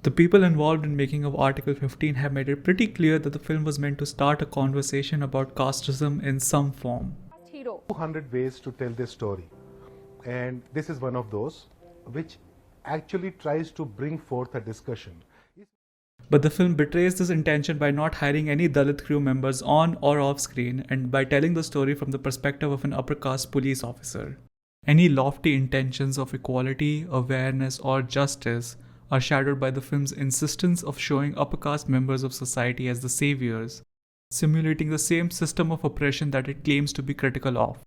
The people involved in making of Article 15 have made it pretty clear that the film was meant to start a conversation about casteism in some form. Hero. 200 ways to tell this story, and this is one of those which actually tries to bring forth a discussion. But the film betrays this intention by not hiring any Dalit crew members on or off screen and by telling the story from the perspective of an upper caste police officer. Any lofty intentions of equality, awareness, or justice are shadowed by the film's insistence of showing upper caste members of society as the saviors, simulating the same system of oppression that it claims to be critical of.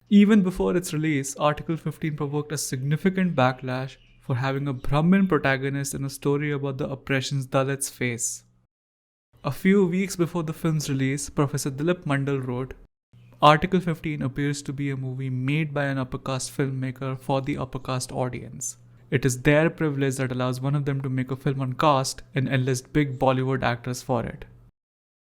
Even before its release, Article 15 provoked a significant backlash for having a Brahmin protagonist in a story about the oppressions Dalits face. A few weeks before the film's release, Professor Dilip Mandal wrote, Article 15 appears to be a movie made by an upper caste filmmaker for the upper caste audience. It is their privilege that allows one of them to make a film on caste and enlist big Bollywood actors for it.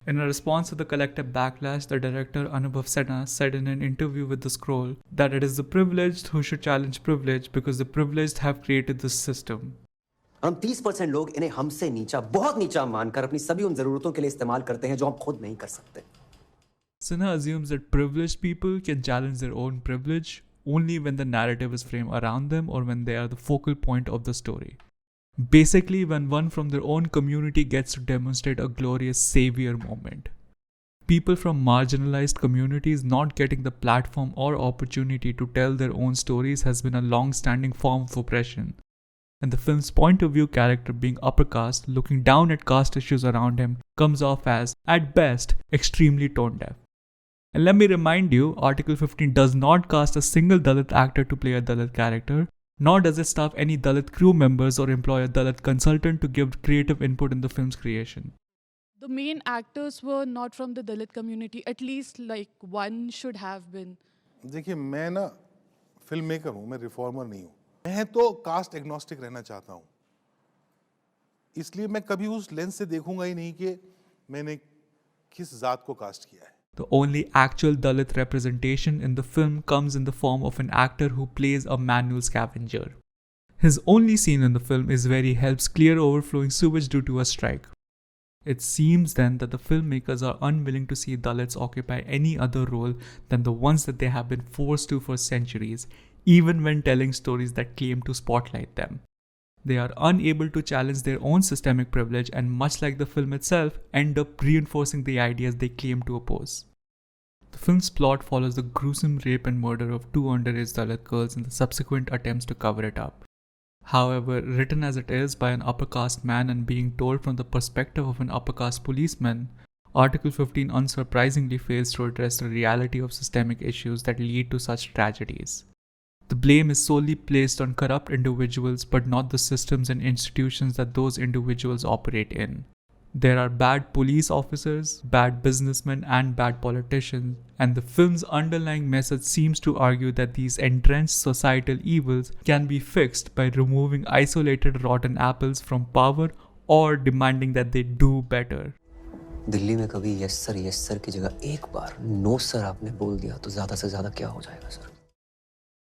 In a response to the collective backlash, the director Anubhav Sinha said in an interview with The Scroll that it is the privileged who should challenge privilege because the privileged have created this system. हम 30% लोग इन्हें हमसे नीचा, बहुत नीचा मानकर अपनी सभी उन जरूरतों के लिए इस्तेमाल करते हैं जो हम खुद नहीं कर सकते. Sinha assumes that privileged people can challenge their own privilege only when the narrative is framed around them or when they are the focal point of the story. Basically, when one from their own community gets to demonstrate a glorious savior moment. People from marginalized communities not getting the platform or opportunity to tell their own stories has been a long-standing form of oppression. And the film's point of view character being upper caste, looking down at caste issues around him, comes off as, at best, extremely tone deaf. And let me remind you, Article 15 does not cast a single Dalit actor to play a Dalit character, nor does it staff any Dalit crew members or employ a Dalit consultant to give creative input in the film's creation. The main actors were not from the Dalit community. At least like one should have been. देखिए मैं ना film maker हूँ, मैं reformer नहीं हूँ. मैं तो cast agnostic रहना चाहता हूँ. इसलिए मैं कभी उस लेंस से देखूंगा ही नहीं कि मैंने किस जात को कास्ट किया है. The only actual Dalit representation in the film comes in the form of an actor who plays a manual scavenger. His only scene in the film is where he helps clear overflowing sewage due to a strike. It seems then that the filmmakers are unwilling to see Dalits occupy any other role than the ones that they have been forced to for centuries, even when telling stories that claim to spotlight them. They are unable to challenge their own systemic privilege and, much like the film itself, end up reinforcing the ideas they claim to oppose. The film's plot follows the gruesome rape and murder of two underage Dalit girls and the subsequent attempts to cover it up. However, written as it is by an upper caste man and being told from the perspective of an upper caste policeman, Article 15 unsurprisingly fails to address the reality of systemic issues that lead to such tragedies. The blame is solely placed on corrupt individuals but not the systems and institutions that those individuals operate in. There are bad police officers, bad businessmen, and bad politicians, and the film's underlying message seems to argue that these entrenched societal evils can be fixed by removing isolated rotten apples from power or demanding that they do better. Delhi में कभी yes sir की जगह एक बार no sir आपने बोल दिया तो ज़्यादा से ज़्यादा क्या हो जाएगा sir?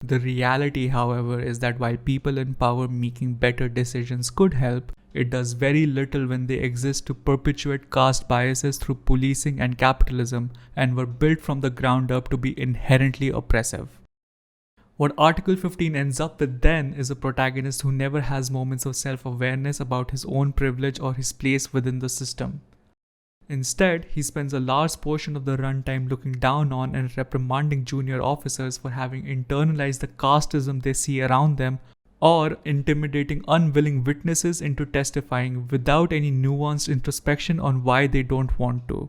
The reality, however, is that while people in power making better decisions could help, it does very little when they exist to perpetuate caste biases through policing and capitalism and were built from the ground up to be inherently oppressive. What Article 15 ends up with then is a protagonist who never has moments of self-awareness about his own privilege or his place within the system. Instead, he spends a large portion of the runtime looking down on and reprimanding junior officers for having internalized the casteism they see around them or intimidating unwilling witnesses into testifying without any nuanced introspection on why they don't want to.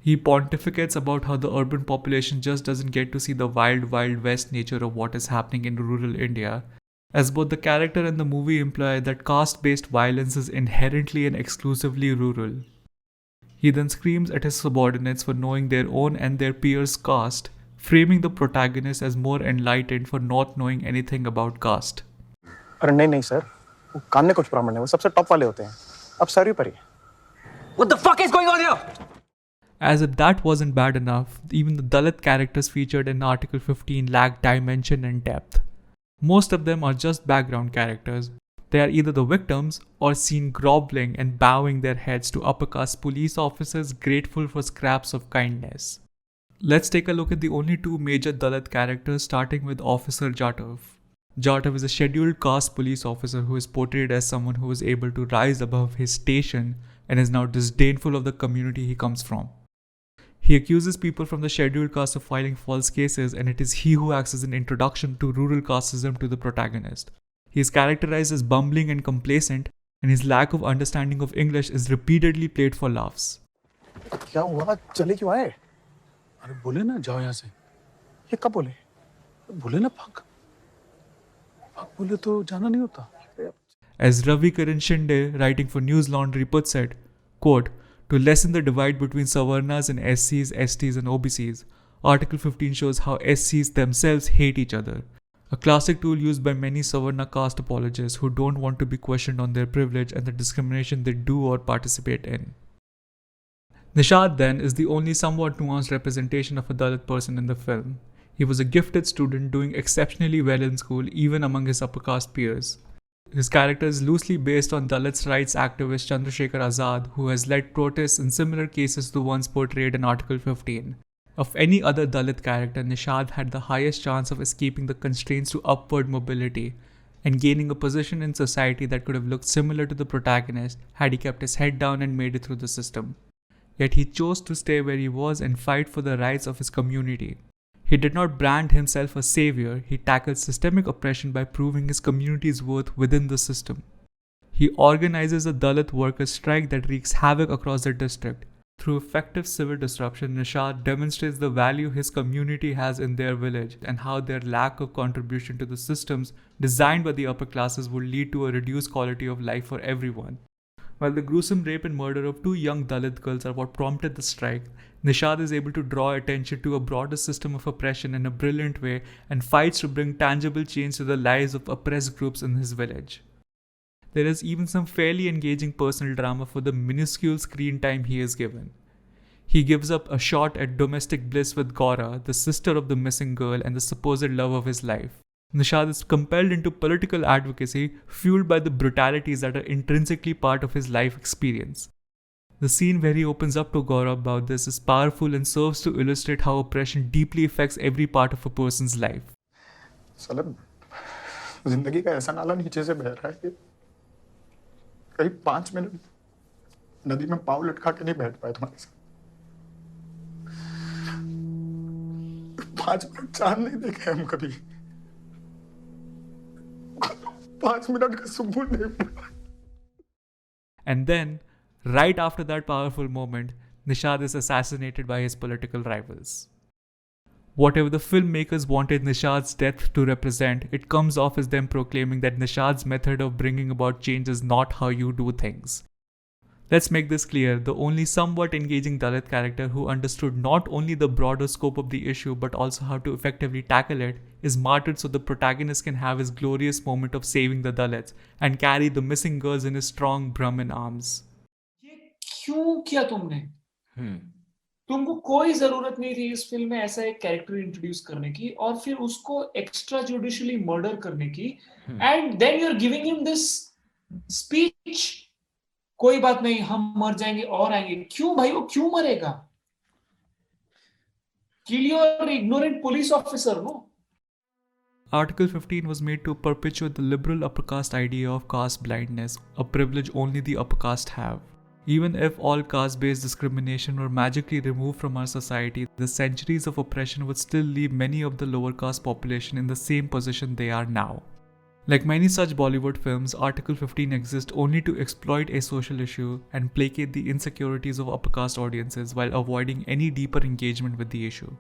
He pontificates about how the urban population just doesn't get to see the wild, wild west nature of what is happening in rural India, as both the character and the movie imply that caste-based violence is inherently and exclusively rural. He then screams at his subordinates for knowing their own and their peers' caste, framing the protagonist as more enlightened for not knowing anything about caste. अरे नहीं sir, वो काम में कुछ ब्राह्मण है, वो सबसे टॉप वाले होते हैं. अब सर पर ही. What the fuck is going on here? As if that wasn't bad enough, even the Dalit characters featured in Article 15 lack dimension and depth. Most of them are just background characters, They are either the victims or seen groveling and bowing their heads to upper caste police officers grateful for scraps of kindness. Let's take a look at the only two major Dalit characters, starting with Officer Jatav. Jatav is a scheduled caste police officer who is portrayed as someone who is able to rise above his station and is now disdainful of the community he comes from. He accuses people from the scheduled caste of filing false cases, and it is he who acts as an introduction to rural casteism to the protagonist. He is characterized as bumbling and complacent, and his lack of understanding of English is repeatedly played for laughs. क्या हुआ? चले क्यों आए? अरे बोले ना जाओ यहाँ से। ये कब बोले? बोले ना भाग बोले तो जाना नहीं होता। As Ravi Karan Shinde, writing for News Laundry, puts it, quote, to lessen the divide between Savarnas and SCs, STs and OBCs, Article 15 shows how SCs themselves hate each other. A classic tool used by many Savarna caste apologists who don't want to be questioned on their privilege and the discrimination they do or participate in. Nishad then is the only somewhat nuanced representation of a Dalit person in the film. He was a gifted student doing exceptionally well in school even among his upper caste peers. His character is loosely based on Dalit rights activist Chandrasekhar Azad, who has led protests in similar cases to the ones portrayed in Article 15. Of any other Dalit character, Nishad had the highest chance of escaping the constraints to upward mobility and gaining a position in society that could have looked similar to the protagonist had he kept his head down and made it through the system. Yet he chose to stay where he was and fight for the rights of his community. He did not brand himself a savior, he tackled systemic oppression by proving his community's worth within the system. He organizes a Dalit workers' strike that wreaks havoc across the district. Through effective civil disruption, Nishad demonstrates the value his community has in their village and how their lack of contribution to the systems designed by the upper classes would lead to a reduced quality of life for everyone. While the gruesome rape and murder of two young Dalit girls are what prompted the strike, Nishad is able to draw attention to a broader system of oppression in a brilliant way and fights to bring tangible change to the lives of oppressed groups in his village. There is even some fairly engaging personal drama for the minuscule screen time he is given. He gives up a shot at domestic bliss with Gaura, the sister of the missing girl and the supposed love of his life. Nishad is compelled into political advocacy fueled by the brutalities that are intrinsically part of his life experience. The scene where he opens up to Gaura about this is powerful and serves to illustrate how oppression deeply affects every part of a person's life. साला जिंदगी का ऐसा नाला नीचे से बह रहा है कि कहीं 5 मिनट नदी में पाँव लटका के नहीं बैठ पाए तुम्हारे साथ। 5 मिनट चांद नहीं देखे हम कभी। 5 मिनट का सुकून नहीं मिला। And then, right after that powerful moment, Nishad is assassinated by his political rivals. Whatever the filmmakers wanted Nishad's death to represent, it comes off as them proclaiming that Nishad's method of bringing about change is not how you do things. Let's make this clear, the only somewhat engaging Dalit character who understood not only the broader scope of the issue but also how to effectively tackle it is martyred so the protagonist can have his glorious moment of saving the Dalits and carry the missing girls in his strong Brahmin arms. क्यों किया तुमने? तुमको कोई जरूरत नहीं थी इस film में ऐसा एक कैरेक्टर इंट्रोड्यूस करने की और फिर उसको एक्स्ट्रा जुडिशियली मर्डर करने की and then you are giving him this speech कोई बात नहीं हम मर जाएंगे और आएंगे क्यों भाई वो क्यों मरेगा kill your ignorant police officer no Article 15 was made to perpetuate the liberal upper caste idea of caste blindness, a privilege only the upper caste have. Even if all caste-based discrimination were magically removed from our society, the centuries of oppression would still leave many of the lower caste population in the same position they are now. Like many such Bollywood films, Article 15 exists only to exploit a social issue and placate the insecurities of upper caste audiences while avoiding any deeper engagement with the issue.